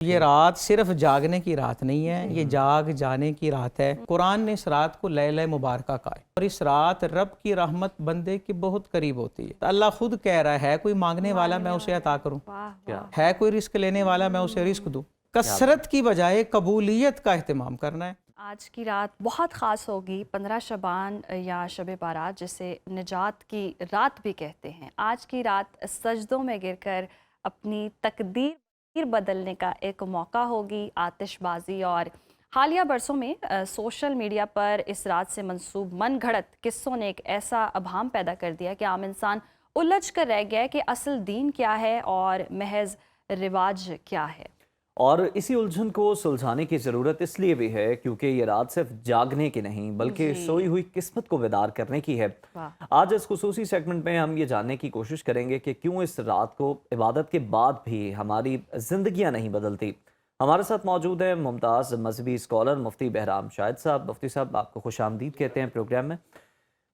یہ رات صرف جاگنے کی رات نہیں ہے، یہ جاگ جانے کی رات ہے۔ قرآن نے اس رات کو لیلہ مبارکہ کہا ہے، اور اس رات رب کی رحمت بندے کے بہت قریب ہوتی ہے۔ اللہ خود کہہ رہا ہے کوئی مانگنے والا میں اسے عطا کروں، ہے کوئی رزق لینے والا میں اسے رزق دوں۔ کثرت کی بجائے قبولیت کا اہتمام کرنا ہے۔ آج کی رات بہت خاص ہوگی، 15 شعبان یا شب بارات جسے نجات کی رات بھی کہتے ہیں۔ آج کی رات سجدوں میں گر کر اپنی تقدیر بدلنے کا ایک موقع ہوگی۔ آتش بازی اور حالیہ برسوں میں سوشل میڈیا پر اس رات سے منسوب من گھڑت قصوں نے ایک ایسا ابہام پیدا کر دیا کہ عام انسان الجھ کر رہ گیا ہے کہ اصل دین کیا ہے اور محض رواج کیا ہے۔ اور اسی الجھن کو سلجھانے کی ضرورت اس لیے بھی ہے کیونکہ یہ رات صرف جاگنے کی نہیں بلکہ سوئی ہوئی قسمت کو بیدار کرنے کی ہے۔ آج اس خصوصی سیگمنٹ میں ہم یہ جاننے کی کوشش کریں گے کہ کیوں اس رات کو عبادت کے بعد بھی ہماری زندگیاں نہیں بدلتی۔ ہمارے ساتھ موجود ہیں ممتاز مذہبی اسکالر مفتی بہرام شاہد صاحب۔ مفتی صاحب آپ کو خوش آمدید کہتے ہیں پروگرام میں۔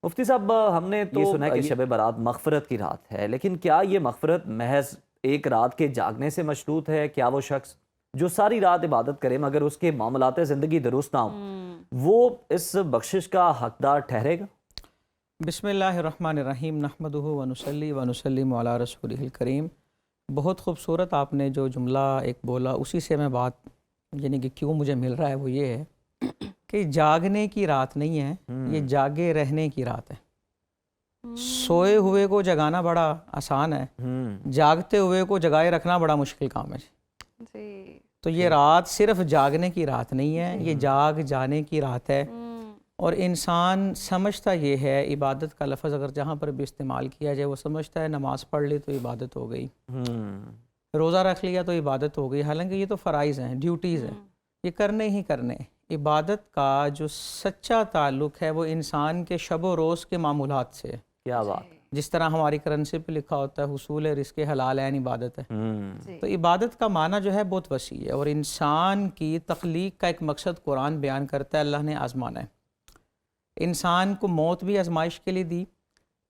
مفتی صاحب ہم نے تو سنا ہے کہ شب برات مغفرت کی رات ہے، لیکن کیا یہ مغفرت محض ایک رات کے جاگنے سے مشروط ہے؟ کیا وہ شخص جو ساری رات عبادت کرے مگر اس کے معاملات زندگی درست نہ ہوں وہ اس بخشش کا حقدار ٹھہرے گا؟ بسم اللہ الرحمن الرحیم، نحمدہ ونصلی ونسلم علی رسولہ الکریم۔ بہت خوبصورت آپ نے جو جملہ ایک بولا، اسی سے میں بات یعنی کہ کیوں مجھے مل رہا ہے وہ یہ ہے کہ جاگنے کی رات نہیں ہے، یہ جاگے رہنے کی رات ہے۔ سوئے ہوئے کو جگانا بڑا آسان ہے، جاگتے ہوئے کو جگائے رکھنا بڑا مشکل کام ہے جی۔ تو یہ رات صرف جاگنے کی رات نہیں ہے، یہ جاگ جانے کی رات ہے۔ اور انسان سمجھتا یہ ہے، عبادت کا لفظ اگر جہاں پر بھی استعمال کیا جائے وہ سمجھتا ہے نماز پڑھ لی تو عبادت ہو گئی، روزہ رکھ لیا تو عبادت ہو گئی، حالانکہ یہ تو فرائض ہیں، ڈیوٹیز ہیں، یہ کرنے ہی کرنے۔ عبادت کا جو سچا تعلق ہے وہ انسان کے شب و روز کے معمولات سے ہے۔ کیا بات! جس طرح ہماری کرنسی پہ لکھا ہوتا ہے حصول رزق حلال عین عبادت ہے، تو عبادت کا معنی جو ہے بہت وسیع ہے، اور انسان کی تخلیق کا ایک مقصد قرآن بیان کرتا ہے، اللہ نے آزمانا ہے۔ انسان کو موت بھی آزمائش کے لیے دی،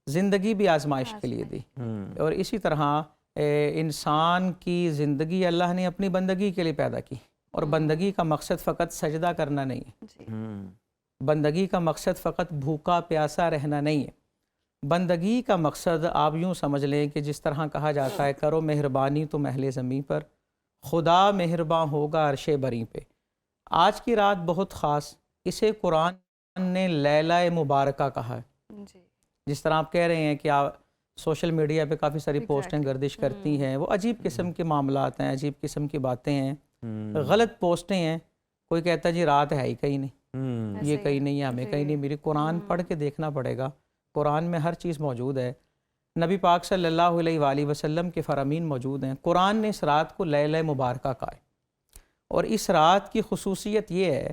زندگی بھی آزمائش کے لیے دی، اور اسی طرح انسان کی زندگی اللہ نے اپنی بندگی کے لیے پیدا کی، اور بندگی کا مقصد فقط سجدہ کرنا نہیں ہے، بندگی کا مقصد فقط بھوکا پیاسا رہنا نہیں ہے، بندگی کا مقصد آپ یوں سمجھ لیں کہ جس طرح کہا جاتا ہے کرو مہربانی تو محل زمین پر، خدا مہرباں ہوگا عرش بری پہ۔ آج کی رات بہت خاص، اسے قرآن نے لیلہ مبارکہ کہا ہے۔ جس طرح آپ کہہ رہے ہیں کہ آپ سوشل میڈیا پہ کافی ساری پوسٹیں گردش کرتی ہیں، وہ عجیب قسم کے معاملات ہیں، عجیب قسم کی باتیں ہیں، غلط پوسٹیں ہیں۔ کوئی کہتا ہے جی رات ہے ہی کہیں نہیں، یہ کہیں نہیں ہے، ہمیں کہیں نہیں میری، قرآن پڑھ کے دیکھنا پڑے گا۔ قرآن میں ہر چیز موجود ہے، نبی پاک صلی اللہ علیہ وآلہ وسلم کے فرامین موجود ہیں۔ قرآن نے اس رات کو لیلہ مبارکہ کہا ہے، اور اس رات کی خصوصیت یہ ہے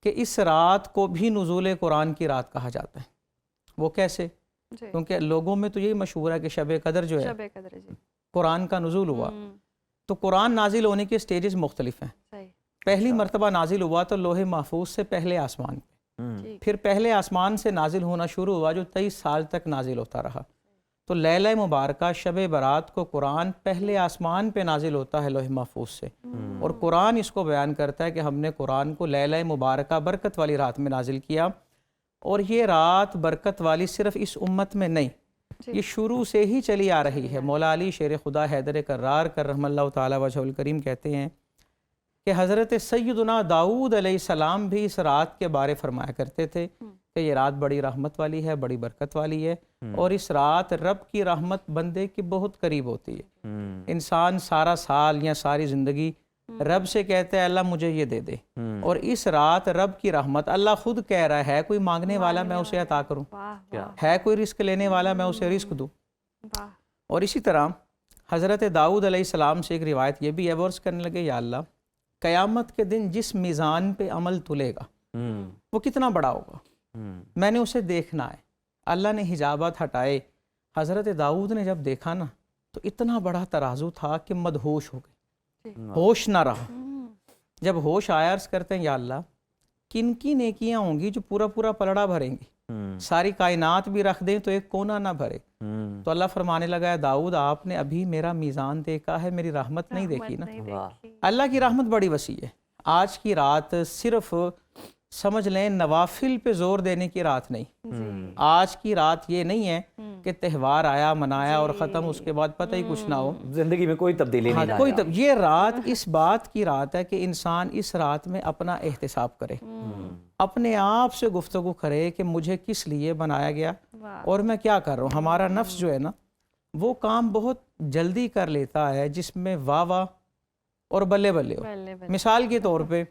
کہ اس رات کو بھی نزول قرآن کی رات کہا جاتا ہے۔ وہ کیسے؟ کیونکہ لوگوں میں تو یہی مشہور ہے کہ شب قدر جو ہے قرآن کا نزول ہوا، تو قرآن نازل ہونے کے سٹیجز مختلف ہیں۔ پہلی مرتبہ نازل ہوا تو لوح محفوظ سے پہلے آسمان پہ، پھر پہلے آسمان سے نازل ہونا شروع ہوا جو 23 سال تک نازل ہوتا رہا۔ تو لیلہ مبارکہ شب برات کو قرآن پہلے آسمان پہ نازل ہوتا ہے لوح محفوظ سے، اور قرآن اس کو بیان کرتا ہے کہ ہم نے قرآن کو لیلہ مبارکہ برکت والی رات میں نازل کیا، اور یہ رات برکت والی صرف اس امت میں نہیں، یہ شروع سے ہی چلی آ رہی ہے۔ مولا علی شیر خدا حیدر کرار کرم اللہ تعالی وجہہ الکریم کہتے ہیں کہ حضرت سیدنا داؤد علیہ السلام بھی اس رات کے بارے فرمایا کرتے تھے کہ یہ رات بڑی رحمت والی ہے، بڑی برکت والی ہے، اور اس رات رب کی رحمت بندے کے بہت قریب ہوتی ہے۔ انسان سارا سال یا ساری زندگی رب سے کہتا ہے اللہ مجھے یہ دے دے، اور اس رات رب کی رحمت اللہ خود کہہ رہا ہے کوئی مانگنے والا میں اسے عطا کروں، ہے کوئی رزق لینے والا میں اسے رزق دوں۔ اور اسی طرح حضرت داؤد علیہ السلام سے ایک روایت یہ بھی ہے، وہ عرض کرنے لگے یا اللہ قیامت کے دن جس میزان پہ عمل تلے گا وہ کتنا بڑا ہوگا، میں نے اسے دیکھنا ہے۔ اللہ نے حجابات ہٹائے، حضرت داؤد نے جب دیکھا نا تو اتنا بڑا ترازو تھا کہ مدہوش ہو گئے، ہوش نہ رہا۔ جب ہوش آیا عرض کرتے ہیں یا اللہ کن کی نیکیاں ہوں گی جو پورا پورا پلڑا بھریں گی، ساری کائنات بھی رکھ دیں تو ایک کونا نہ بھرے۔ تو اللہ فرمانے لگا داؤد آپ نے ابھی میرا میزان دیکھا ہے، میری رحمت نہیں دیکھی نا۔ اللہ کی رحمت بڑی وسیع ہے. آج کی رات صرف سمجھ لیں نوافل پہ زور دینے کی رات نہیں. آج کی رات یہ نہیں ہے کہ تہوار آیا منایا اور ختم, اس کے بعد پتہ ہی کچھ نہ ہو, زندگی میں کوئی تبدیلی نہیں کوئی یہ رات اس بات کی رات ہے کہ انسان اس رات میں اپنا احتساب کرے, اپنے آپ سے گفتگو کرے کہ مجھے کس لیے بنایا گیا اور میں کیا کر رہا ہوں. ہمارا نفس جو ہے نا وہ کام بہت جلدی کر لیتا ہے جس میں واہ واہ اور بلے بلے ہو. مثال کے طور پہ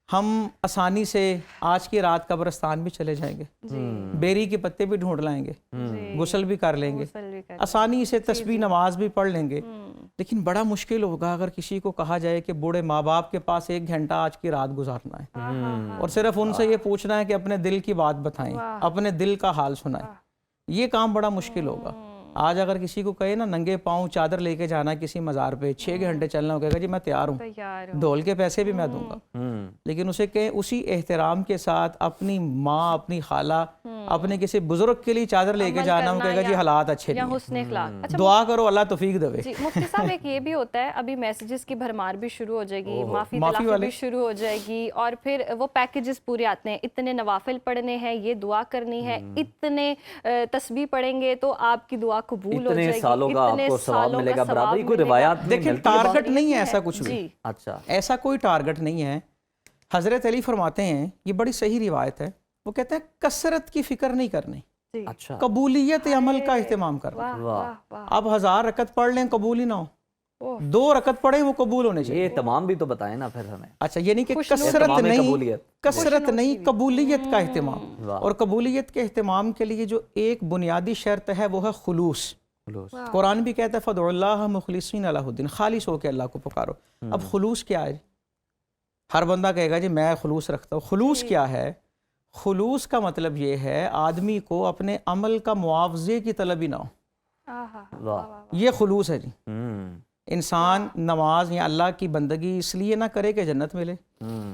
ہم آسانی سے آج کی رات قبرستان بھی چلے جائیں گے, بیری کے پتے بھی ڈھونڈ لائیں گے, غسل بھی کر لیں گے, آسانی سے تسبیح نماز بھی پڑھ لیں گے. لیکن بڑا مشکل ہوگا اگر کسی کو کہا جائے کہ بوڑھے ماں باپ کے پاس 1 گھنٹہ آج کی رات گزارنا ہے اور صرف ان سے یہ پوچھنا ہے کہ اپنے دل کی بات بتائیں, اپنے دل کا حال سنائیں. یہ کام بڑا مشکل ہوگا. آج اگر کسی کو کہے نا ننگے پاؤں چادر لے کے جانا کسی مزار پہ 6 گھنٹے چلنا ہو, کہے گا جی میں تیار ہوں, ڈھول کے پیسے بھی میں دوں گا. لیکن اسے کہیں اسی احترام کے ساتھ اپنی ماں اپنی خالہ اپنے کسی بزرگ کے لیے چادر لے کے جانا ہو, کہے گا جی حالات اچھے نہیں, حسن اخلاق. دعا کرو اللہ توفیق دے. مفتی صاحب ایک یہ بھی ہوتا ہے ابھی میسیجز کی بھرمار بھی شروع ہو جائے گی, معافی تلافی بھی شروع ہو جائے گی, اور پھر وہ پیکیجز پورے آتے ہیں, اتنے نوافل پڑھنے ہیں, یہ دعا کرنی ہے, اتنے تسبیح پڑھیں گے تو آپ کی دعا قبول ہو جائے گی, سالوں کا آپ کو ثواب ملے گا. برابری کوئی روایات دیکھیں ٹارگٹ نہیں ہے ایسا کچھ بھی. اچھا ایسا کوئی ٹارگٹ نہیں ہے. حضرت علی فرماتے ہیں, یہ بڑی صحیح روایت ہے, وہ کہتے ہیں کثرت کی فکر نہیں کرنی, اچھا قبولیت عمل کا اہتمام کرنا. اب 1000 رکعت پڑھ لیں قبول ہی نہ ہو, 2 رکعت پڑھیں وہ قبول ہونے چاہیے. یہ تمام بھی تو بتائیں نا پھر ہمیں. اچھا یعنی کہ کثرت نہیں قبولیت کا اہتمام. اور قبولیت کے اہتمام کے لیے جو ایک بنیادی شرط ہے وہ ہے خلوص. قرآن بھی کہتا ہے فدعوا اللہ مخلصین لہ الدین, خالص ہو کے اللہ کو پکارو. اب خلوص کیا ہے؟ ہر بندہ کہے گا جی میں خلوص رکھتا ہوں. خلوص کیا ہے؟ خلوص کا مطلب یہ ہے آدمی کو اپنے عمل کا معاوضے کی طلب ہی نہ ہو. یہ خلوص ہے جی. انسان نماز یا اللہ کی بندگی اس لیے نہ کرے کہ جنت ملے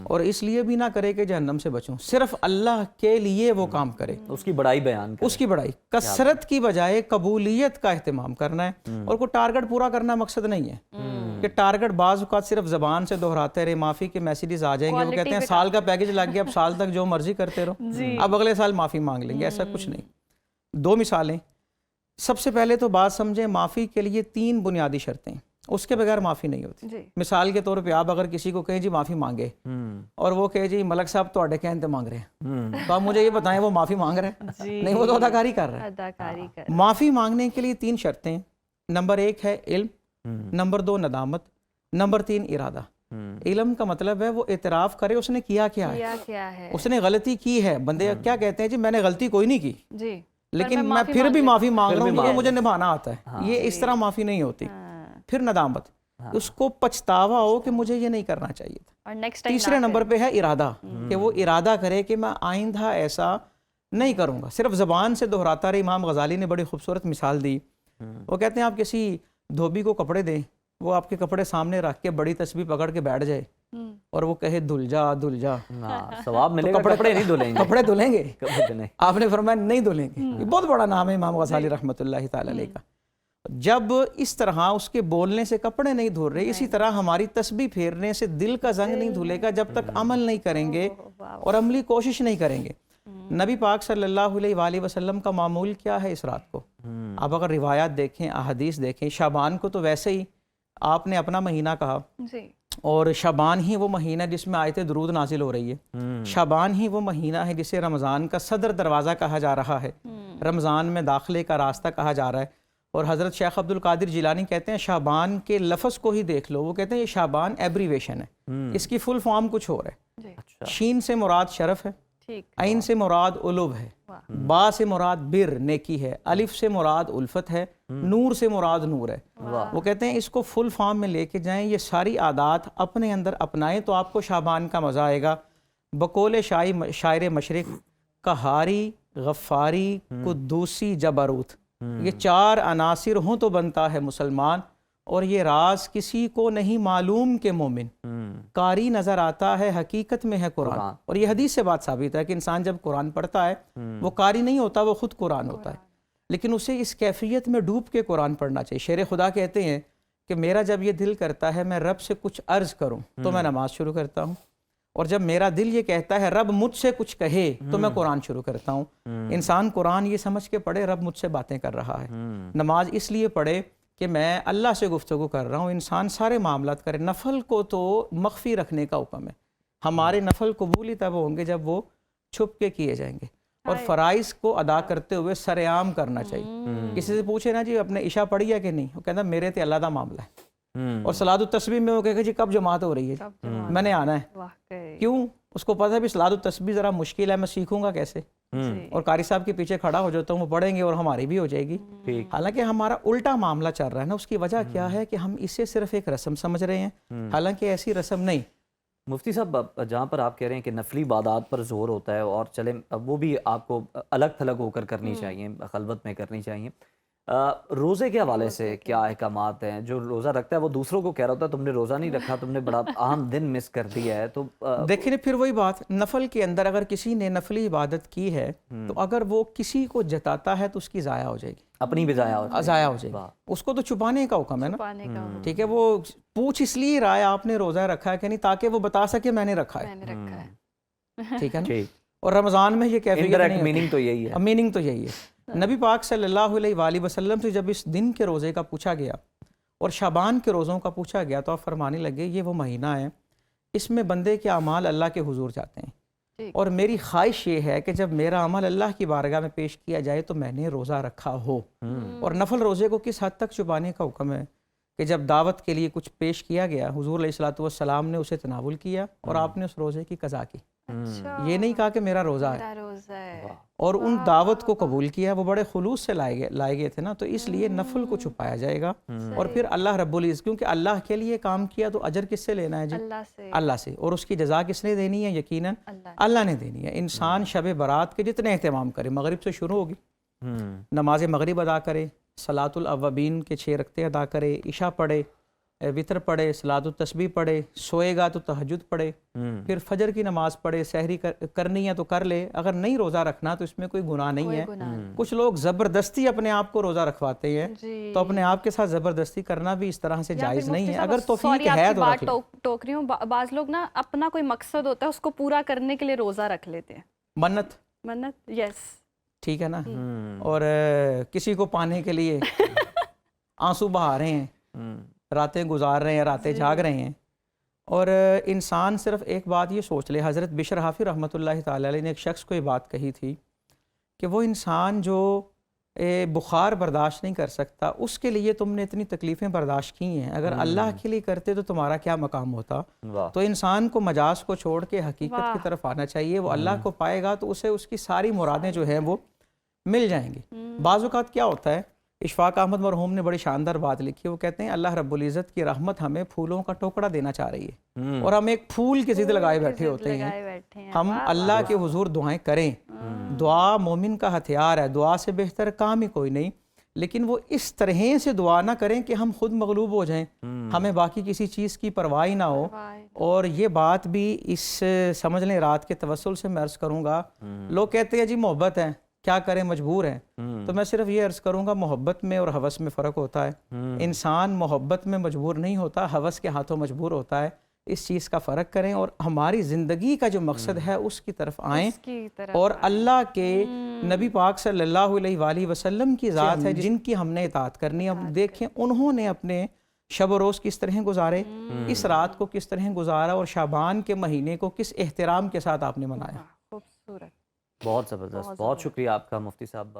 اور اس لیے بھی نہ کرے کہ جہنم سے بچوں, صرف اللہ کے لیے وہ کام کرے, اس کی بڑائی بیان کرے. اس کی بڑائی, کثرت کی بجائے قبولیت کا اہتمام کرنا ہے. اور کوئی ٹارگٹ پورا کرنا مقصد نہیں ہے کہ ٹارگٹ بعض اوقات صرف زبان سے دہراتے رہے, معافی کے میسیجز آ جائیں گے, وہ کہتے ہیں سال کا پیکیج لگ گیا, اب سال تک جو مرضی کرتے رہو, اب اگلے سال معافی مانگ لیں گے. ایسا کچھ نہیں. 2 مثالیں. سب سے پہلے تو بات سمجھیں, معافی کے لیے 3 بنیادی شرطیں, اس کے بغیر معافی نہیں ہوتی. مثال کے طور پہ آپ اگر کسی کو کہیں جی معافی مانگے اور وہ کہے جی ملک صاحب تو کہتے مانگ رہے ہیں, تو آپ مجھے یہ بتائیں وہ معافی مانگ رہے ہیں؟ نہیں, وہ تو اداکاری کر رہے ہیں. معافی مانگنے کے لیے 3 شرطیں. نمبر 1 ہے علم, نمبر 2 ندامت, نمبر 3 ارادہ. علم کا مطلب ہے وہ اعتراف کرے اس نے کیا ہے, اس نے غلطی کی ہے. بندے کیا کہتے ہیں جی میں نے غلطی کوئی نہیں کی لیکن میں پھر بھی معافی مانگ رہا ہوں کیونکہ مجھے نبھانا آتا ہے. یہ اس طرح معافی نہیں ہوتی. پھر ندامت, اس کو پچھتاوا ہو کہ مجھے یہ نہیں کرنا چاہیے تھا. تیسرے نمبر پہ ہے ارادہ, کہ وہ ارادہ کرے کہ میں آئندہ ایسا نہیں کروں گا, صرف زبان سے دہراتا رہے. امام غزالی نے بڑی خوبصورت مثال دی. وہ کہتے ہیں آپ کسی دھوبی کو کپڑے دیں, وہ آپ کے کپڑے سامنے رکھ کے بڑی تسبیح پکڑ کے بیٹھ جائے اور وہ کہے دھل جا دھل جا, ثواب ملے گا, کپڑے نہیں دھلیں گے. کپڑے دھلیں گے؟ آپ نے فرمایا نہیں دھلیں گے. یہ بہت بڑا نام ہے امام غزالی رحمۃ اللہ تعالی علیہ کا. جب اس طرح اس کے بولنے سے کپڑے نہیں دھل رہے, اسی طرح ہماری تسبیح پھیرنے سے دل کا زنگ نہیں دھلے گا جب تک عمل نہیں کریں گے اور عملی کوشش نہیں کریں گے. نبی پاک صلی اللہ علیہ وآلہ وسلم کا معمول کیا ہے اس رات کو؟ آپ اگر روایات دیکھیں, احادیث دیکھیں, شعبان کو تو ویسے ہی آپ نے اپنا مہینہ کہا, اور شعبان ہی وہ مہینہ جس میں آیت درود نازل ہو رہی ہے. شعبان ہی وہ مہینہ ہے جسے رمضان کا صدر دروازہ کہا جا رہا ہے, رمضان میں داخلے کا راستہ کہا جا رہا ہے. اور حضرت شیخ عبد القادر جیلانی کہتے ہیں شعبان کے لفظ کو ہی دیکھ لو, وہ کہتے ہیں یہ شعبان ایبریویشن ہے, اس کی فل فارم کچھ اور ہے. شین سے مراد شرف ہے, عین سے مراد علو ہے, با سے مراد بر نیکی ہے, الف سے مراد الفت ہے, نور سے مراد نور ہے. وہ کہتے ہیں اس کو فل فارم میں لے کے جائیں, یہ ساری عادات اپنے اندر اپنائیں تو آپ کو شعبان کا مزہ آئے گا. بقول شاعر مشرق, قہاری, غفاری, قدوسی, جبروت, یہ 4 عناصر ہوں تو بنتا ہے مسلمان, اور یہ راز کسی کو نہیں معلوم کہ مومن. قاری نظر آتا ہے حقیقت میں ہے قرآن. اور یہ حدیث سے بات ثابت ہے کہ انسان جب قرآن پڑھتا ہے وہ قاری نہیں ہوتا, وہ خود قرآن ہوتا ہے, لیکن اسے اس کیفیت میں ڈوب کے قرآن پڑھنا چاہیے. شیر خدا کہتے ہیں کہ میرا جب یہ دل کرتا ہے میں رب سے کچھ عرض کروں تو میں نماز شروع کرتا ہوں، اور جب میرا دل یہ کہتا ہے رب مجھ سے کچھ کہے تو میں قرآن شروع کرتا ہوں۔ انسان قرآن یہ سمجھ کے پڑھے رب مجھ سے باتیں کر رہا ہے، نماز اس لیے پڑھے کہ میں اللہ سے گفتگو کر رہا ہوں۔ انسان سارے معاملات کرے، نفل کو تو مخفی رکھنے کا حکم ہے، ہمارے نفل قبول ہی تب ہوں گے جب وہ چھپ کے کیے جائیں گے، اور فرائض کو ادا کرتے ہوئے سر عام کرنا چاہیے۔ کسی سے پوچھے نا جی اپنے عشاء پڑھی ہے کہ نہیں، وہ کہتا میرے تے اللہ دا معاملہ ہے، اور صلاۃ التسبیح میں وہ کہے گا جی کب جماعت ہو رہی ہے، میں نے آنا ہے، کیوں؟ اس کو پتہ ہے بھی صلاۃ التسبیح ذرا مشکل ہے، میں سیکھوں گا کیسے، اور قاری صاحب کے پیچھے کھڑا ہو جاتا ہوں، وہ پڑھیں گے اور ہماری بھی ہو جائے گی۔ حالانکہ ہمارا الٹا معاملہ چل رہا ہے نا، اس کی وجہ کیا ہے کہ ہم اسے صرف ایک رسم سمجھ رہے ہیں، حالانکہ ایسی رسم نہیں۔ مفتی صاحب جہاں پر آپ کہہ رہے ہیں کہ نفلی عبادات پر زور ہوتا ہے، اور چلیں وہ بھی آپ کو الگ تھلگ ہو کر کرنی چاہیے، خلوت میں کرنی چاہیے، روزے کے حوالے سے کیا احکامات ہیں؟ جو روزہ رکھتا ہے وہ دوسروں کو کہہ رہا ہوتا ہے تم نے روزہ نہیں رکھا، تم نے بڑا اہم دن مس کر دیا ہے، تو دیکھیں پھر وہی بات، نفل کے اندر اگر کسی نے نفلی عبادت کی ہے تو اگر وہ کسی کو جتاتا ہے تو اس کی ضائع ہو جائے گی، اپنی بھی ضائع ہو جائے گی، اس کو تو چھپانے کا حکم ہے نا، ٹھیک ہے، وہ پوچھ اس لیے رہا ہے آپ نے روزہ رکھا ہے کہ نہیں، تاکہ وہ بتا سکے میں نے رکھا ہے، ٹھیک ہے نا۔ اور رمضان میں یہ کیفیت نہیں ہوتی، میننگ تو یہی ہے، میننگ تو یہی ہے۔ نبی پاک صلی اللہ علیہ وآلہ وسلم سے جب اس دن کے روزے کا پوچھا گیا اور شعبان کے روزوں کا پوچھا گیا تو آپ فرمانے لگے یہ وہ مہینہ ہے اس میں بندے کے اعمال اللہ کے حضور جاتے ہیں، اور میری خواہش یہ ہے کہ جب میرا عمل اللہ کی بارگاہ میں پیش کیا جائے تو میں نے روزہ رکھا ہو۔ اور نفل روزے کو کس حد تک چھپانے کا حکم ہے کہ جب دعوت کے لیے کچھ پیش کیا گیا حضور علیہ الصلوۃ والسلام نے اسے تناول کیا اور آپ نے اس روزے کی قضا کی، یہ نہیں کہا کہ میرا روزہ ہے، اور ان دعوت کو قبول کیا، وہ بڑے خلوص سے لائے گئے تھے نا، تو اس لیے نفل کو چھپایا جائے گا، اور پھر اللہ رب العزت، کیونکہ اللہ کے لیے کام کیا تو اجر کس سے لینا ہے جی؟ اللہ سے، اور اس کی جزا کس نے دینی ہے؟ یقیناً اللہ نے دینی ہے۔ انسان شب برات کے جتنے اہتمام کرے، مغرب سے شروع ہوگی، نماز مغرب ادا کرے، صلاۃ الاوابین کے 6 رکعتیں ادا کرے، عشاء پڑھے، وطر پڑھے، صلاۃ التسبیح پڑھے، سوئے گا تو تہجد پڑھے، پھر فجر کی نماز پڑھے، سحری کرنی ہے تو کر لے، اگر نہیں روزہ رکھنا تو اس میں کوئی گناہ نہیں ہے۔ کچھ لوگ زبردستی اپنے آپ کو روزہ رکھواتے ہیں، تو اپنے آپ کے ساتھ زبردستی کرنا بھی اس طرح سے جائز نہیں ہے، اگر توفیق ہے تو رکھ لیں۔ ٹوک رہی ہوں، بعض لوگ نا اپنا کوئی مقصد ہوتا ہے اس کو پورا کرنے کے لیے روزہ رکھ لیتے ہیں، منت، یس، ٹھیک ہے نا، اور کسی کو پانے کے لیے آنسو بہا رہے ہیں، راتیں گزار رہے ہیں، راتیں جاگ رہے ہیں، اور انسان صرف ایک بات یہ سوچ لے، حضرت بشر حافظ رحمۃ اللہ تعالی علیہ نے ایک شخص کو یہ بات کہی تھی کہ وہ انسان جو بخار برداشت نہیں کر سکتا، اس کے لیے تم نے اتنی تکلیفیں برداشت کی ہیں، اگر اللہ کے لیے کرتے تو تمہارا کیا مقام ہوتا۔ تو انسان کو مجاز کو چھوڑ کے حقیقت کی طرف آنا چاہیے، وہ اللہ کو پائے گا تو اسے اس کی ساری مرادیں جو ہیں وہ مل جائیں گی۔ بعض اوقات کیا ہوتا ہے، اشفاق احمد مرحوم نے بڑی شاندار بات لکھی، وہ کہتے ہیں اللہ رب العزت کی رحمت ہمیں پھولوں کا ٹوکڑا دینا چاہ رہی ہے، اور ہم ایک پھول کی ضد لگائے بیٹھے ہوتے ہیں، ہم اللہ کے حضور دعائیں کریں، دعا مومن کا ہتھیار ہے، دعا سے بہتر کام ہی کوئی نہیں، لیکن وہ اس طرح سے دعا نہ کریں کہ ہم خود مغلوب ہو جائیں، ہمیں باقی کسی چیز کی پرواہ نہ ہو۔ اور یہ بات بھی اس سمجھ لیں رات کے توسل سے میں عرض کروں گا، لوگ کہتے ہیں جی محبت ہے کیا کریں مجبور ہیں، تو میں صرف یہ عرض کروں گا محبت میں اور ہوس میں فرق ہوتا ہے، انسان محبت میں مجبور نہیں ہوتا، ہوس کے ہاتھوں مجبور ہوتا ہے، اس چیز کا فرق کریں، اور ہماری زندگی کا جو مقصد ہے اس کی طرف آئیں، اور اللہ کے نبی پاک صلی اللہ علیہ وآلہ وسلم کی ذات ہے جن کی ہم نے اطاعت کرنی ہے۔ اب دیکھیں انہوں نے اپنے شب و روز کس طرح گزارے، اس رات کو کس طرح گزارا، اور شعبان کے مہینے کو کس احترام کے ساتھ آپ نے منایا۔ خوبصورت، بہت زبردست، بہت شکریہ آپ کا مفتی صاحب۔